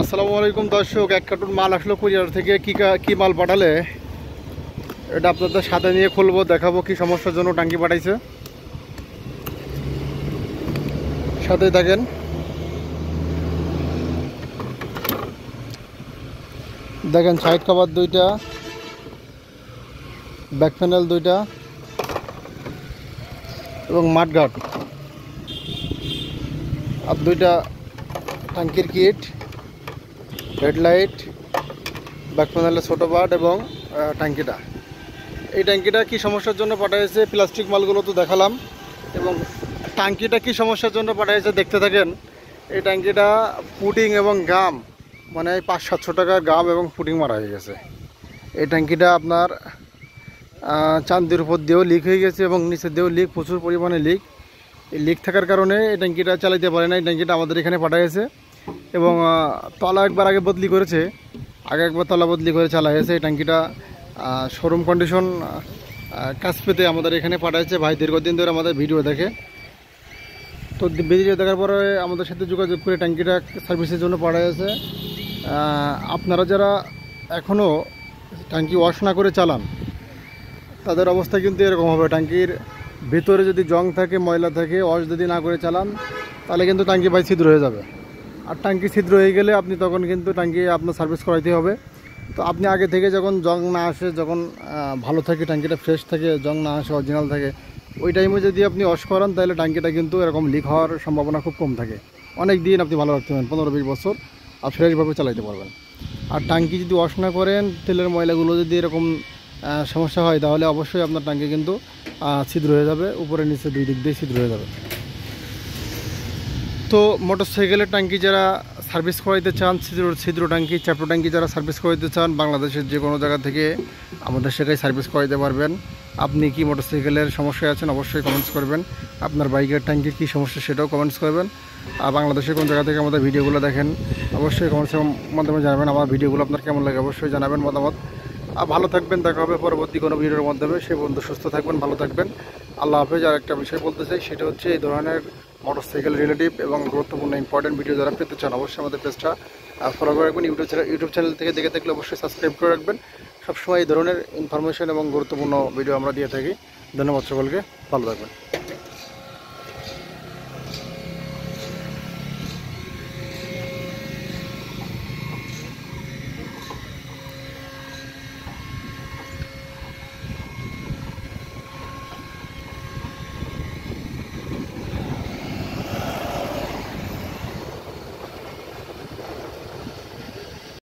আসসালামু আলাইকুম দর্শক, এক কার্টুন মাল আসলো কুরিয়ার থেকে। কি মাল পাঠালে এটা আপনাদের সাথে নিয়ে খুলবো, দেখাবো কি সমস্যার জন্য টাঙ্কি পাঠাইছে। সাথে দেখেন, সাইড কভার দুইটা, ব্যাক প্যানেল দুইটা এবং মাঠঘাট আর দুইটা টাঙ্কির কিট, হেডলাইট, ব্যাক প্যানেলের ছোটো পার্ট এবং ট্যাঙ্কিটা। এই ট্যাঙ্কিটা কি সমস্যার জন্য পাঠাইছে, প্লাস্টিক মালগুলো তো দেখালাম, এবং ট্যাঙ্কিটা কি সমস্যার জন্য পাঠাইছে দেখতে থাকেন। এই ট্যাঙ্কিটা পুটিং এবং গাম, মানে 500-700 টাকার গাম এবং পুটিং মারা হয়ে গেছে। এই ট্যাঙ্কিটা আপনার চান্দির উপর দিয়েও লিক হয়ে গেছে এবং নিচের দিয়েও লিক, প্রচুর পরিমাণে লিক। এই লিক থাকার কারণে এই ট্যাঙ্কিটা চালাইতে পারে না। এই ট্যাঙ্কিটা আমাদের এখানে পাঠাইছে এবং তলা একবার আগে বদলি করেছে, একবার তলা বদলি করে চালাইছে। এই ট্যাঙ্কিটা শোরুম কন্ডিশন কাজ পেতে আমাদের এখানে পাঠাইছে। ভাই দীর্ঘদিন ধরে আমাদের ভিডিও দেখে, তো ভিডিও দেখার পরে আমাদের সাথে যোগাযোগ করে ট্যাঙ্কিটা সার্ভিসের জন্য পাঠাইছে। আপনারা যারা এখনও ট্যাঙ্কি ওয়াশ না করে চালান, তাদের অবস্থা কিন্তু এরকম হবে। ট্যাঙ্কির ভিতরে যদি জং থাকে, ময়লা থাকে, ওয়াশ যদি না করে চালান, তাহলে কিন্তু ট্যাঙ্কি ভাই ছিদ্র হয়ে যাবে। আর ট্যাঙ্কি ছিদ্র হয়ে গেলে আপনি তখন কিন্তু ট্যাঙ্কি আপনার সার্ভিস করাইতে হবে। তো আপনি আগে থেকে যখন জং না আসে, যখন ভালো থাকে, ট্যাঙ্কিটা ফ্রেশ থাকে, জং না আসে, অরিজিনাল থাকে, ওই টাইমে যদি আপনি ওয়াশ করান, তাহলে ট্যাঙ্কিটা কিন্তু এরকম লিক হওয়ার সম্ভাবনা খুব কম থাকে। অনেক দিন আপনি ভালো রাখতে পারেন, 15-20 বছর আর ফ্রেশভাবে চালাইতে পারবেন। আর ট্যাঙ্কি যদি ওয়াশ না করেন, তেলের ময়লাগুলো যদি এরকম সমস্যা হয়, তাহলে অবশ্যই আপনার ট্যাঙ্কি কিন্তু ছিদ্র হয়ে যাবে, উপরে নিচে দুই দিক দিয়ে ছিদ্র হয়ে যাবে। তো মোটরসাইকেলের ট্যাঙ্কি যারা সার্ভিস করাইতে চান, ছিদ্র ট্যাঙ্কি, চ্যাপ্টো ট্যাঙ্কি যারা সার্ভিস করাইতে চান, বাংলাদেশের যে কোনো জায়গা থেকে আমাদের সেখানে সার্ভিস করাইতে পারবেন। আপনি কি মোটরসাইকেলের সমস্যায় আছেন, অবশ্যই কমেন্টস করবেন। আপনার বাইকের ট্যাঙ্কির কী সমস্যা সেটাও কমেন্টস করবেন। আর বাংলাদেশের কোন জায়গা থেকে আমাদের ভিডিওগুলো দেখেন, অবশ্যই কমেন্টসের মাধ্যমে জানাবেন। আমার ভিডিওগুলো আপনার কেমন লাগে অবশ্যই জানাবেন মতামত। আর ভালো থাকবেন, দেখা হবে পরবর্তী কোনো ভিডিওর মাধ্যমে। সে বন্ধু সুস্থ থাকবেন, ভালো থাকবেন, আল্লাহ হাফেজ। আর একটা বিষয় বলতে চাই, সেটা হচ্ছে এই ধরনের মোটরসাইকেল রিলেটিভ এবং গুরুত্বপূর্ণ ইম্পর্টেন্ট ভিডিও যারা পেতে চান, অবশ্যই আমাদের পেজটা ফলো করে রাখবেন। ইউটিউব চ্যানেল থেকে দেখে থাকলে অবশ্যই সাবস্ক্রাইব করে রাখবেন। সবসময় এই ধরনের ইনফরমেশন এবং গুরুত্বপূর্ণ ভিডিও আমরা দিয়ে থাকি। ধন্যবাদ সকলকে, ভালো থাকবেন।